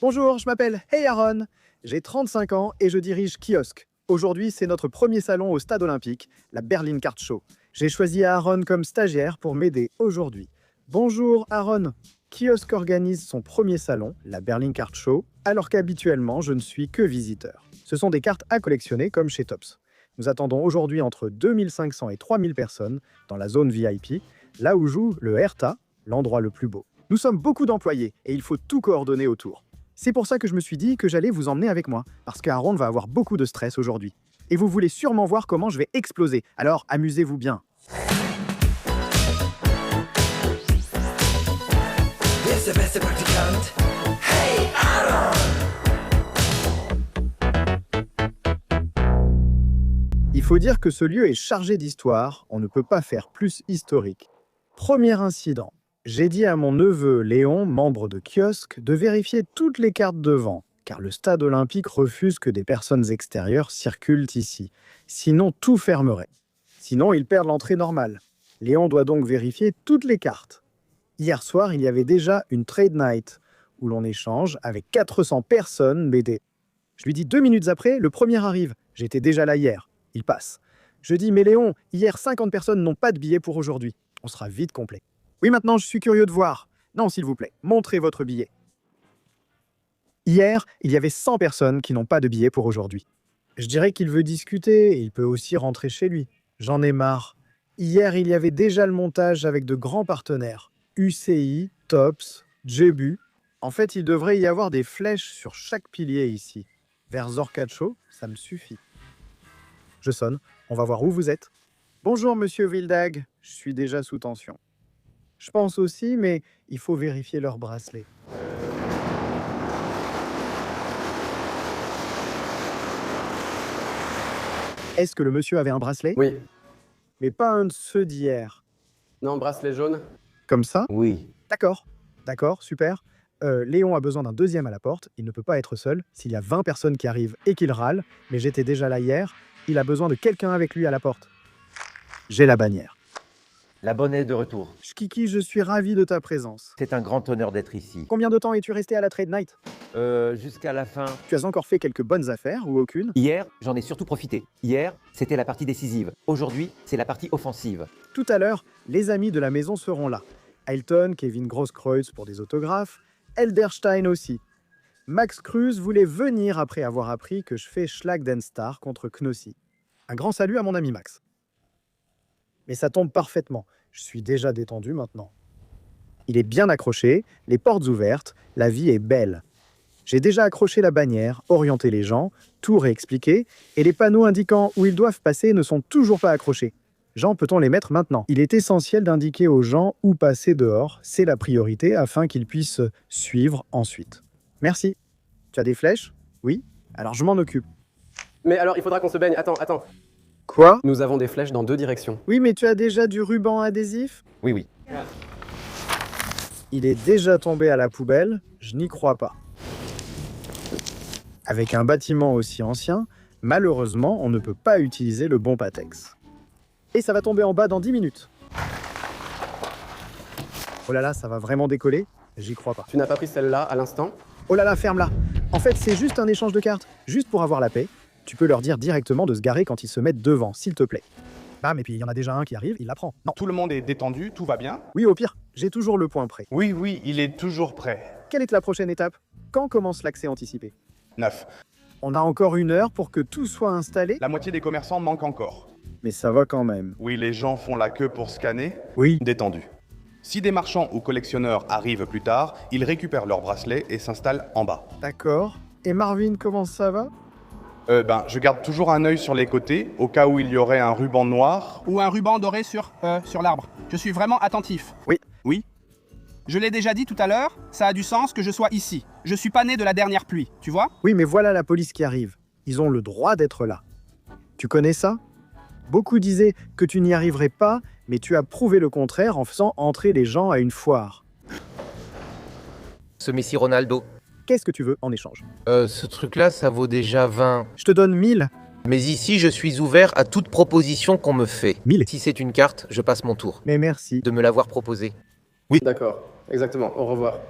Bonjour, je m'appelle Hey Aaron, j'ai 35 ans et je dirige Kiosque. Aujourd'hui, c'est notre premier salon au Stade Olympique, la Berlin Card Show. J'ai choisi Aaron comme stagiaire pour m'aider aujourd'hui. Bonjour Aaron, Kiosque organise son premier salon, la Berlin Card Show, alors qu'habituellement, je ne suis que visiteur. Ce sont des cartes à collectionner comme chez Tops. Nous attendons aujourd'hui entre 2500 et 3000 personnes dans la zone VIP, là où joue le Hertha, l'endroit le plus beau. Nous sommes beaucoup d'employés et il faut tout coordonner autour. C'est pour ça que je me suis dit que j'allais vous emmener avec moi, parce qu'Aaron va avoir beaucoup de stress aujourd'hui. Et vous voulez sûrement voir comment je vais exploser, alors amusez-vous bien. Wer ist der beste Praktikant? Hey, Aaron! Il faut dire que ce lieu est chargé d'histoire, on ne peut pas faire plus historique. Premier incident. J'ai dit à mon neveu Léon, membre de Kiosque, de vérifier toutes les cartes devant, car le stade olympique refuse que des personnes extérieures circulent ici. Sinon, tout fermerait. Sinon, ils perdent l'entrée normale. Léon doit donc vérifier toutes les cartes. Hier soir, il y avait déjà une trade night, où l'on échange avec 400 personnes BD. Je lui dis 2 minutes après, le premier arrive. J'étais déjà là hier. Il passe. Je dis, mais Léon, hier 50 personnes n'ont pas de billets pour aujourd'hui. On sera vite complet. Oui, maintenant, je suis curieux de voir. Non, s'il vous plaît, montrez votre billet. Hier, il y avait 100 personnes qui n'ont pas de billet pour aujourd'hui. Je dirais qu'il veut discuter et il peut aussi rentrer chez lui. J'en ai marre. Hier, il y avait déjà le montage avec de grands partenaires. UCI, Tops, Jebu. En fait, il devrait y avoir des flèches sur chaque pilier ici. Vers Zorcacho, ça me suffit. Je sonne. On va voir où vous êtes. Bonjour, monsieur Wildag. Je suis déjà sous tension. Je pense aussi, mais il faut vérifier leur bracelet. Est-ce que le monsieur avait un bracelet? Oui. Mais pas un de ceux d'hier. Non, bracelet jaune? Comme ça? Oui. D'accord. D'accord, super. Léon a besoin d'un deuxième à la porte. Il ne peut pas être seul. S'il y a 20 personnes qui arrivent et qu'il râle, mais j'étais déjà là hier, il a besoin de quelqu'un avec lui à la porte. J'ai la bannière. La bonne est de retour. Kiki, je suis ravi de ta présence. C'est un grand honneur d'être ici. Combien de temps es-tu resté à la Trade Night? Jusqu'à la fin. Tu as encore fait quelques bonnes affaires ou aucune? Hier, j'en ai surtout profité. Hier, c'était la partie décisive. Aujourd'hui, c'est la partie offensive. Tout à l'heure, les amis de la maison seront là. Ailton, Kevin Grosskreutz pour des autographes, Elderstein aussi. Max Cruz voulait venir après avoir appris que je fais Schlag Den Star contre Knossi. Un grand salut à mon ami Max. Mais ça tombe parfaitement. Je suis déjà détendu maintenant. Il est bien accroché, les portes ouvertes, la vie est belle. J'ai déjà accroché la bannière, orienté les gens, tout réexpliqué, et les panneaux indiquant où ils doivent passer ne sont toujours pas accrochés. Jean, peut-on les mettre maintenant? Il est essentiel d'indiquer aux gens où passer dehors, c'est la priorité afin qu'ils puissent suivre ensuite. Merci. Tu as des flèches? Oui? Alors je m'en occupe. Mais alors, il faudra qu'on se baigne. Attends. Quoi? Nous avons des flèches dans 2 directions. Oui, mais tu as déjà du ruban adhésif? Oui, oui. Il est déjà tombé à la poubelle, je n'y crois pas. Avec un bâtiment aussi ancien, malheureusement, on ne peut pas utiliser le bon Patex. Et ça va tomber en bas dans 10 minutes. Oh là là, ça va vraiment décoller? J'y crois pas. Tu n'as pas pris celle-là à l'instant? Oh là là, ferme-la! En fait, c'est juste un échange de cartes, juste pour avoir la paix. Tu peux leur dire directement de se garer quand ils se mettent devant, s'il te plaît. Bam, et puis il y en a déjà un qui arrive, il la prend. Non. Tout le monde est détendu, tout va bien? Oui, au pire, j'ai toujours le point prêt. Oui, il est toujours prêt. Quelle est la prochaine étape? Quand commence l'accès anticipé? 9. On a encore 1 heure pour que tout soit installé? La moitié des commerçants manquent encore. Mais ça va quand même. Oui, les gens font la queue pour scanner. Oui. Détendu. Si des marchands ou collectionneurs arrivent plus tard, ils récupèrent leur bracelet et s'installent en bas. D'accord. Et Marvin, comment ça va? Je garde toujours un œil sur les côtés, au cas où il y aurait un ruban noir. Ou un ruban doré sur l'arbre. Je suis vraiment attentif. Oui. Je l'ai déjà dit tout à l'heure, ça a du sens que je sois ici. Je suis pas né de la dernière pluie, tu vois? Oui, mais voilà la police qui arrive. Ils ont le droit d'être là. Tu connais ça? Beaucoup disaient que tu n'y arriverais pas, mais tu as prouvé le contraire en faisant entrer les gens à une foire. Ce Messi Ronaldo. Qu'est-ce que tu veux en échange? Ce truc-là, ça vaut déjà 20. Je te donne 1000. Mais ici, je suis ouvert à toute proposition qu'on me fait. 1000. Si c'est une carte, je passe mon tour. Mais merci. De me l'avoir proposée. D'accord, exactement. Au revoir.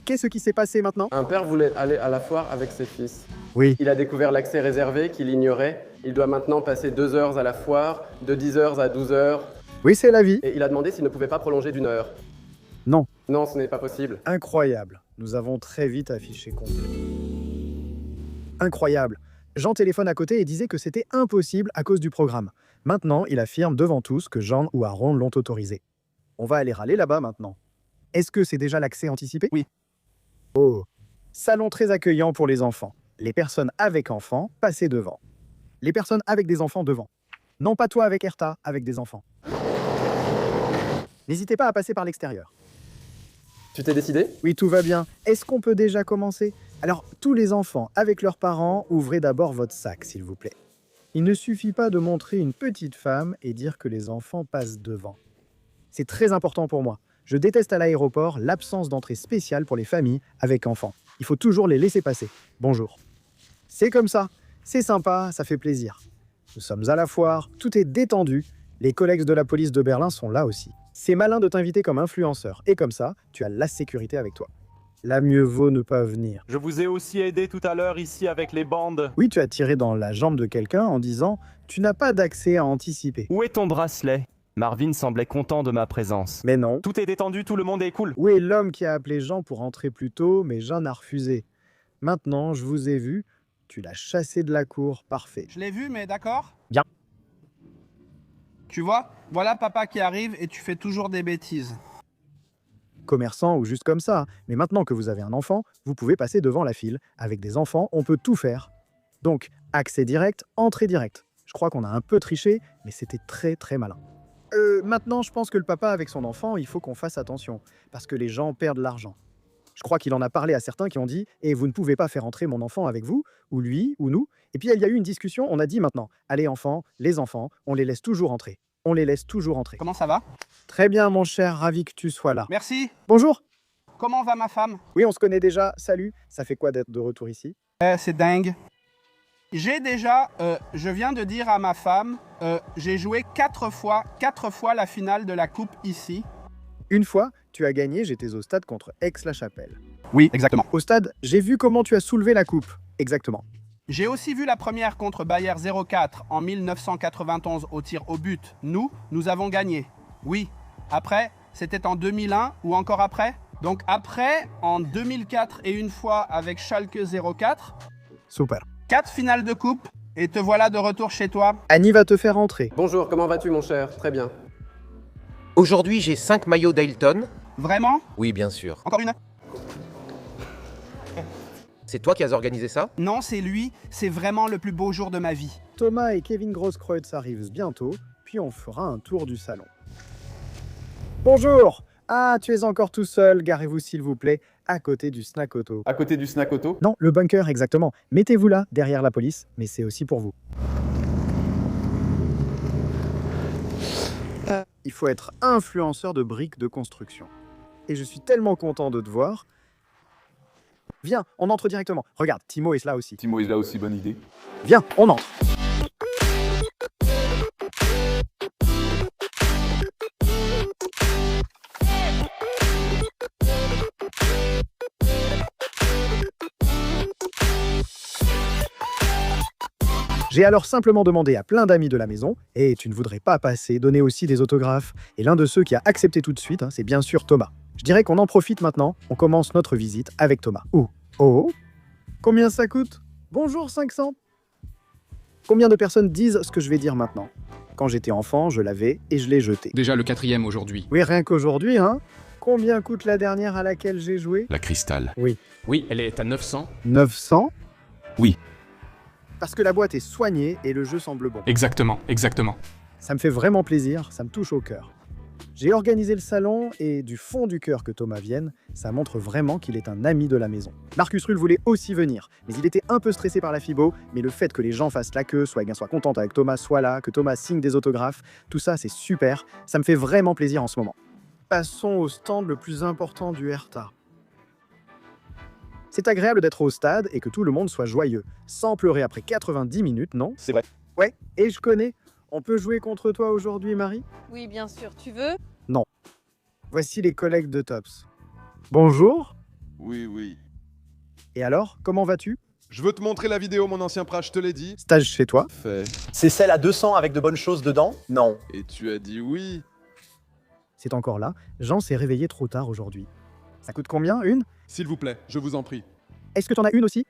qu'est-ce qui s'est passé maintenant? Un père voulait aller à la foire avec ses fils. Oui. Il a découvert l'accès réservé qu'il ignorait. Il doit maintenant passer 2 heures à la foire, de 10 heures à 12 heures. Oui, c'est la vie. Et il a demandé s'il ne pouvait pas prolonger d'1 heure. Non. Non, ce n'est pas possible. Incroyable. Nous avons très vite affiché complet. Incroyable. Jean téléphone à côté et disait que c'était impossible à cause du programme. Maintenant, il affirme devant tous que Jean ou Aaron l'ont autorisé. On va aller râler là-bas maintenant. Est-ce que c'est déjà l'accès anticipé? Oui. Oh. Salon très accueillant pour les enfants. Les personnes avec enfants, passez devant. Les personnes avec des enfants devant. Non pas toi avec Erta, avec des enfants. N'hésitez pas à passer par l'extérieur. Tu t'es décidé? Oui, tout va bien. Est-ce qu'on peut déjà commencer? Alors, tous les enfants avec leurs parents, ouvrez d'abord votre sac, s'il vous plaît. Il ne suffit pas de montrer une petite femme et dire que les enfants passent devant. C'est très important pour moi. Je déteste à l'aéroport l'absence d'entrée spéciale pour les familles avec enfants. Il faut toujours les laisser passer. Bonjour. C'est comme ça. C'est sympa, ça fait plaisir. Nous sommes à la foire, tout est détendu. Les collègues de la police de Berlin sont là aussi. C'est malin de t'inviter comme influenceur. Et comme ça, tu as la sécurité avec toi. Là, mieux vaut ne pas venir. Je vous ai aussi aidé tout à l'heure ici avec les bandes. Oui, tu as tiré dans la jambe de quelqu'un en disant « Tu n'as pas d'accès à anticiper Où est ton bracelet? Marvin semblait content de ma présence. ». Mais non. Tout est détendu, tout le monde est cool. Où est l'homme qui a appelé Jean pour entrer plus tôt, mais Jean a refusé? Maintenant, je vous ai vu. Tu l'as chassé de la cour. Parfait. Je l'ai vu, mais d'accord? Bien. Tu vois, voilà papa qui arrive et tu fais toujours des bêtises. Commerçant ou juste comme ça. Mais maintenant que vous avez un enfant, vous pouvez passer devant la file. Avec des enfants, on peut tout faire. Donc, accès direct, entrée directe. Je crois qu'on a un peu triché, mais c'était très très malin. Maintenant, je pense que le papa avec son enfant, il faut qu'on fasse attention, parce que les gens perdent l'argent. Je crois qu'il en a parlé à certains qui ont dit « Et vous ne pouvez pas faire entrer mon enfant avec vous, ou lui, ou nous ». Et puis il y a eu une discussion, on a dit maintenant « Allez enfants, on les laisse toujours entrer. On les laisse toujours entrer. » Comment ça va? Très bien mon cher, ravi que tu sois là. Merci. Bonjour. Comment va ma femme? Oui, on se connaît déjà, salut. Ça fait quoi d'être de retour ici? C'est dingue. Je viens de dire à ma femme, j'ai joué 4 fois la finale de la coupe ici. Une fois, tu as gagné, j'étais au stade contre Aix-la-Chapelle. Oui, exactement. Au stade, j'ai vu comment tu as soulevé la coupe. Exactement. J'ai aussi vu la première contre Bayer 04 en 1991 au tir au but. Nous avons gagné. Oui. Après, c'était en 2001 ou encore après? Donc après, en 2004 et une fois avec Schalke 04. Super. 4 finales de coupe et te voilà de retour chez toi. Annie va te faire entrer. Bonjour, comment vas-tu mon cher? Très bien. Aujourd'hui, j'ai 5 maillots d'Ailton. Vraiment? Oui, bien sûr. Encore une? C'est toi qui as organisé ça? Non, c'est lui. C'est vraiment le plus beau jour de ma vie. Thomas et Kevin Grosskreutz arrivent bientôt, puis on fera un tour du salon. Bonjour! Ah, tu es encore tout seul, garez-vous s'il vous plaît, à côté du snack auto. À côté du snack auto? Non, le bunker, exactement. Mettez-vous là, derrière la police, mais c'est aussi pour vous. Il faut être influenceur de briques de construction. Et je suis tellement content de te voir. Viens, on entre directement. Regarde, Timo est là aussi. Timo est là aussi, bonne idée. Viens, on entre. J'ai alors simplement demandé à plein d'amis de la maison « Et tu ne voudrais pas passer, donner aussi des autographes ?» Et l'un de ceux qui a accepté tout de suite, c'est bien sûr Thomas. Je dirais qu'on en profite maintenant, on commence notre visite avec Thomas. Oh, combien ça coûte? Bonjour 500. Combien de personnes disent ce que je vais dire maintenant? Quand j'étais enfant, je l'avais et je l'ai jeté. Déjà le 4e aujourd'hui. Oui, rien qu'aujourd'hui, hein. Combien coûte la dernière à laquelle j'ai joué? La cristal. Oui. Oui, elle est à 900. 900? Oui. Parce que la boîte est soignée et le jeu semble bon. Exactement. Ça me fait vraiment plaisir, ça me touche au cœur. J'ai organisé le salon et du fond du cœur que Thomas vienne, ça montre vraiment qu'il est un ami de la maison. Marcus Rull voulait aussi venir, mais il était un peu stressé par la FIBO, mais le fait que les gens fassent la queue, soient contents avec Thomas, soit là, que Thomas signe des autographes, tout ça c'est super, ça me fait vraiment plaisir en ce moment. Passons au stand le plus important du Hertha. C'est agréable d'être au stade et que tout le monde soit joyeux, sans pleurer après 90 minutes, non? C'est vrai. Ouais, et je connais. On peut jouer contre toi aujourd'hui, Marie? Oui, bien sûr. Tu veux? Non. Voici les collègues de Tops. Bonjour. Oui. Et alors, comment vas-tu? Je veux te montrer la vidéo, mon ancien prat, je te l'ai dit. Stage chez toi? Fait. C'est celle à 200 avec de bonnes choses dedans? Non. Et tu as dit oui. C'est encore là. Jean s'est réveillé trop tard aujourd'hui. Ça coûte combien, une? S'il vous plaît, je vous en prie. Est-ce que t'en as une aussi?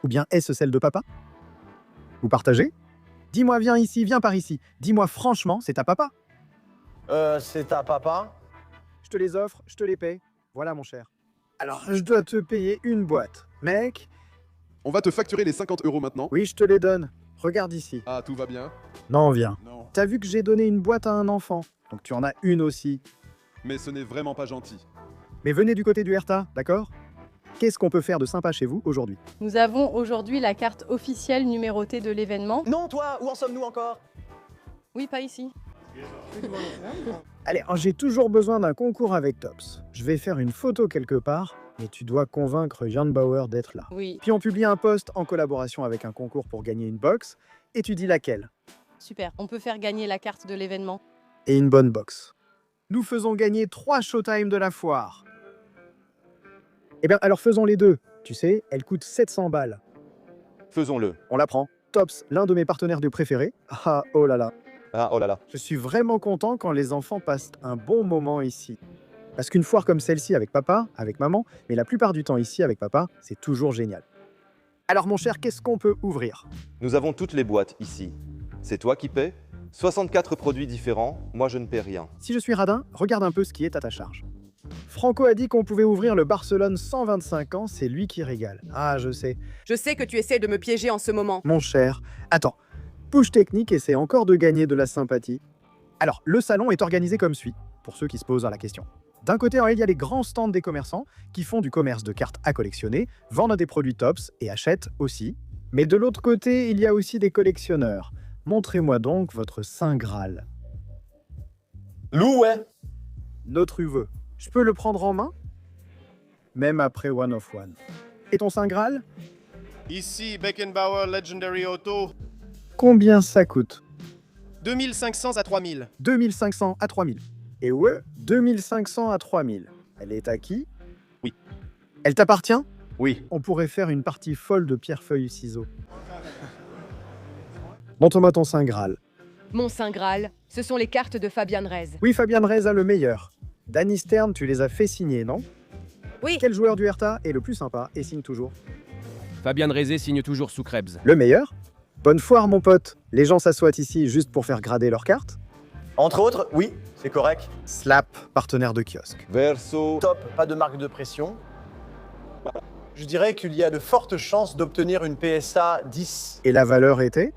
Ou bien est-ce celle de papa? Vous partagez? Dis-moi, viens ici, viens par ici. Dis-moi franchement, c'est ta papa? C'est ta papa? Je te les offre, je te les paye. Voilà, mon cher. Alors, je dois te payer une boîte. Mec? On va te facturer les 50 € maintenant. Oui, je te les donne. Regarde ici. Ah, tout va bien? Non, viens. Non. T'as vu que j'ai donné une boîte à un enfant, donc tu en as une aussi. Mais ce n'est vraiment pas gentil. Mais venez du côté du Hertha, d'accord? Qu'est-ce qu'on peut faire de sympa chez vous aujourd'hui? Nous avons aujourd'hui la carte officielle numérotée de l'événement. Non, toi, où en sommes-nous encore? Oui, pas ici. Allez, j'ai toujours besoin d'un concours avec Tops. Je vais faire une photo quelque part, mais tu dois convaincre Jan Bauer d'être là. Oui. Puis on publie un post en collaboration avec un concours pour gagner une box, et tu dis laquelle. Super. On peut faire gagner la carte de l'événement. Et une bonne box. Nous faisons gagner 3 Showtime de la foire. Eh bien, alors faisons les deux. Tu sais, elle coûte 700 balles. Faisons-le. On la prend. Tops, l'un de mes partenaires de préférés. Ah, oh là là. Ah, oh là là. Je suis vraiment content quand les enfants passent un bon moment ici. Parce qu'une foire comme celle-ci avec papa, avec maman, mais la plupart du temps ici avec papa, c'est toujours génial. Alors mon cher, qu'est-ce qu'on peut ouvrir? Nous avons toutes les boîtes ici. C'est toi qui paies? 64 produits différents, moi je ne paie rien. Si je suis radin, regarde un peu ce qui est à ta charge. Franco a dit qu'on pouvait ouvrir le Barcelone 125 ans, c'est lui qui régale. Ah, je sais. Je sais que tu essaies de me piéger en ce moment. Mon cher, attends. Push Technique essaie encore de gagner de la sympathie. Alors, le salon est organisé comme suit, pour ceux qui se posent la question. D'un côté, il y a les grands stands des commerçants qui font du commerce de cartes à collectionner, vendent des produits Tops et achètent aussi. Mais de l'autre côté, il y a aussi des collectionneurs. Montrez-moi donc votre Saint Graal. Lou, ouais. Notre uveux. Je peux le prendre en main? Même après One of One. Et ton Saint Graal? Ici, Beckenbauer Legendary Auto. Combien ça coûte? 2500 à 3000. 2500 à 3000. Et ouais, 2500 à 3000. Elle est à qui? Oui. Elle t'appartient? Oui. On pourrait faire une partie folle de pierre-feuille-ciseaux. Montre-moi ton Saint Graal. Mon Saint Graal, ce sont les cartes de Fabian Rez. Oui, Fabian Rez a le meilleur. Danny Stern, tu les as fait signer, non? Oui. Quel joueur du Hertha est le plus sympa et signe toujours? Fabian Rez signe toujours sous Krebs. Le meilleur? Bonne foire, mon pote. Les gens s'assoient ici juste pour faire grader leurs cartes? Entre autres, oui, c'est correct. Slap, partenaire de kiosque. Verso. Top, pas de marque de pression. Je dirais qu'il y a de fortes chances d'obtenir une PSA 10. Et la valeur était?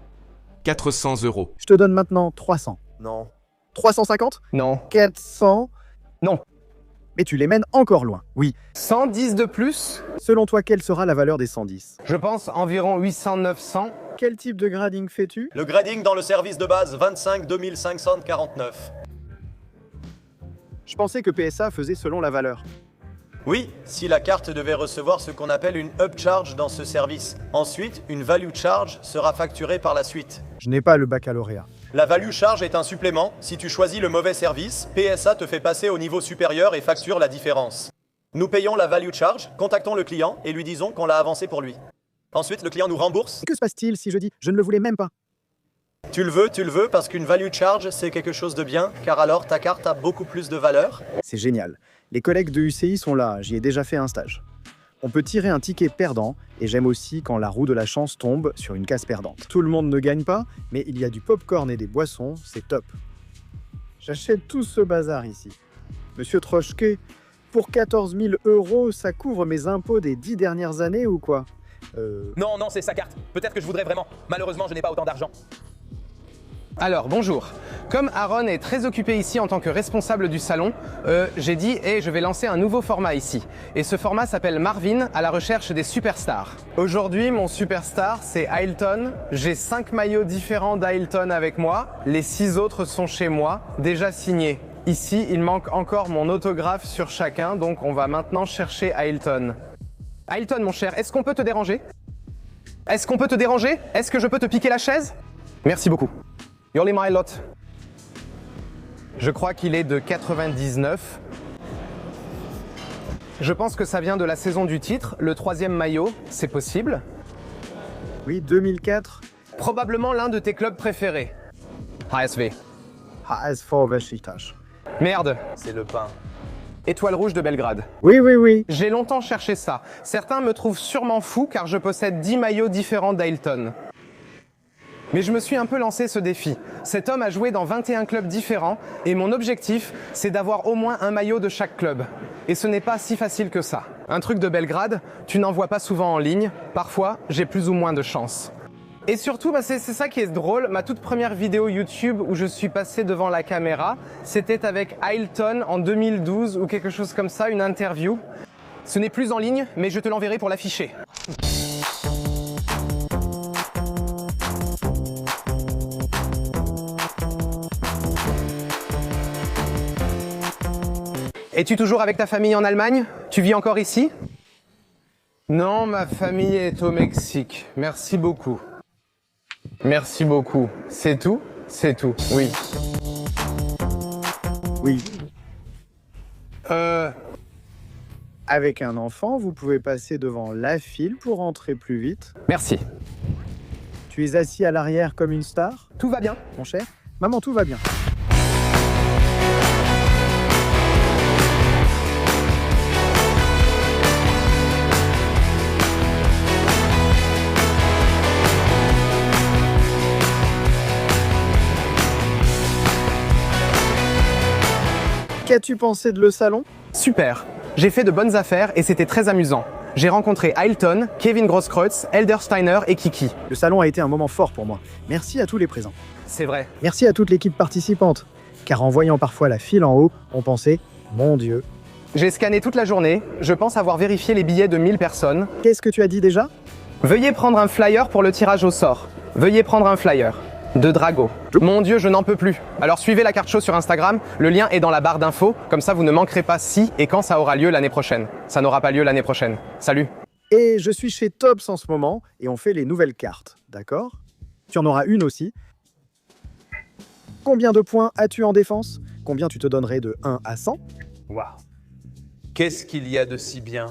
400 €. Je te donne maintenant 300. Non. 350? Non. 400? Non. Mais tu les mènes encore loin, oui. 110 de plus? Selon toi, quelle sera la valeur des 110? Je pense environ 800-900. Quel type de grading fais-tu? Le grading dans le service de base, 25 2549. Je pensais que PSA faisait selon la valeur. Oui, si la carte devait recevoir ce qu'on appelle une upcharge dans ce service. Ensuite, une value charge sera facturée par la suite. Je n'ai pas le baccalauréat. La value charge est un supplément. Si tu choisis le mauvais service, PSA te fait passer au niveau supérieur et facture la différence. Nous payons la value charge, contactons le client et lui disons qu'on l'a avancé pour lui. Ensuite, le client nous rembourse. Que se passe-t-il si je dis « je ne le voulais même pas » ? Tu le veux parce qu'une value charge, c'est quelque chose de bien, car alors ta carte a beaucoup plus de valeur. C'est génial. Les collègues de UCI sont là, j'y ai déjà fait un stage. On peut tirer un ticket perdant, et j'aime aussi quand la roue de la chance tombe sur une case perdante. Tout le monde ne gagne pas, mais il y a du popcorn et des boissons, c'est top. J'achète tout ce bazar ici. Monsieur Trochke, pour 14 000 €, ça couvre mes impôts des 10 dernières années ou quoi? Non, c'est sa carte. Peut-être que je voudrais vraiment. Malheureusement, je n'ai pas autant d'argent. Alors, bonjour. Comme Aaron est très occupé ici en tant que responsable du salon, j'ai dit « je vais lancer un nouveau format ici ». Et ce format s'appelle Marvin à la recherche des superstars. Aujourd'hui, mon superstar, c'est Ailton. J'ai 5 maillots différents d'Ailton avec moi. Les 6 autres sont chez moi, déjà signés. Ici, il manque encore mon autographe sur chacun, donc on va maintenant chercher Ailton. Ailton, mon cher, est-ce qu'on peut te déranger? Est-ce qu'on peut te déranger? Est-ce que je peux te piquer la chaise? Merci beaucoup. You're my lot. Je crois qu'il est de 99. Je pense que ça vient de la saison du titre, le 3e maillot, c'est possible. Oui, 2004. Probablement l'un de tes clubs préférés. HSV. HSV Besiktas. Merde. C'est le pain. Étoile rouge de Belgrade. Oui, oui, oui. J'ai longtemps cherché ça. Certains me trouvent sûrement fou car je possède 10 maillots différents d'Ailton. Mais je me suis un peu lancé ce défi. Cet homme a joué dans 21 clubs différents et mon objectif, c'est d'avoir au moins un maillot de chaque club. Et ce n'est pas si facile que ça. Un truc de Belgrade, tu n'en vois pas souvent en ligne. Parfois, j'ai plus ou moins de chance. Et surtout, c'est ça qui est drôle, ma toute première vidéo YouTube où je suis passé devant la caméra, c'était avec Ailton en 2012 ou quelque chose comme ça, une interview. Ce n'est plus en ligne, mais je te l'enverrai pour l'afficher. Es-tu toujours avec ta famille en Allemagne? Tu vis encore ici? Non, ma famille est au Mexique. Merci beaucoup. Merci beaucoup. C'est tout? C'est tout, oui. Oui. Avec un enfant, vous pouvez passer devant la file pour entrer plus vite. Merci. Tu es assis à l'arrière comme une star? Tout va bien, mon cher? Maman, tout va bien. Qu'as-tu pensé de le salon? Super. J'ai fait de bonnes affaires et c'était très amusant. J'ai rencontré Ailton, Kevin Grosskreutz, Elder Steiner et Kiki. Le salon a été un moment fort pour moi. Merci à tous les présents. C'est vrai. Merci à toute l'équipe participante. Car en voyant parfois la file en haut, on pensait « Mon Dieu ». J'ai scanné toute la journée. Je pense avoir vérifié les billets de 1000 personnes. Qu'est-ce que tu as dit déjà? Veuillez prendre un flyer pour le tirage au sort. Veuillez prendre un flyer. De Drago. Mon Dieu, je n'en peux plus. Alors suivez la carte show sur Instagram, le lien est dans la barre d'infos, comme ça vous ne manquerez pas si et quand ça aura lieu l'année prochaine. Ça n'aura pas lieu l'année prochaine. Salut. Et je suis chez Tops en ce moment et on fait les nouvelles cartes, d'accord? Tu en auras une aussi. Combien de points as-tu en défense? Combien tu te donnerais de 1 à 100? Waouh. Qu'est-ce qu'il y a de si bien?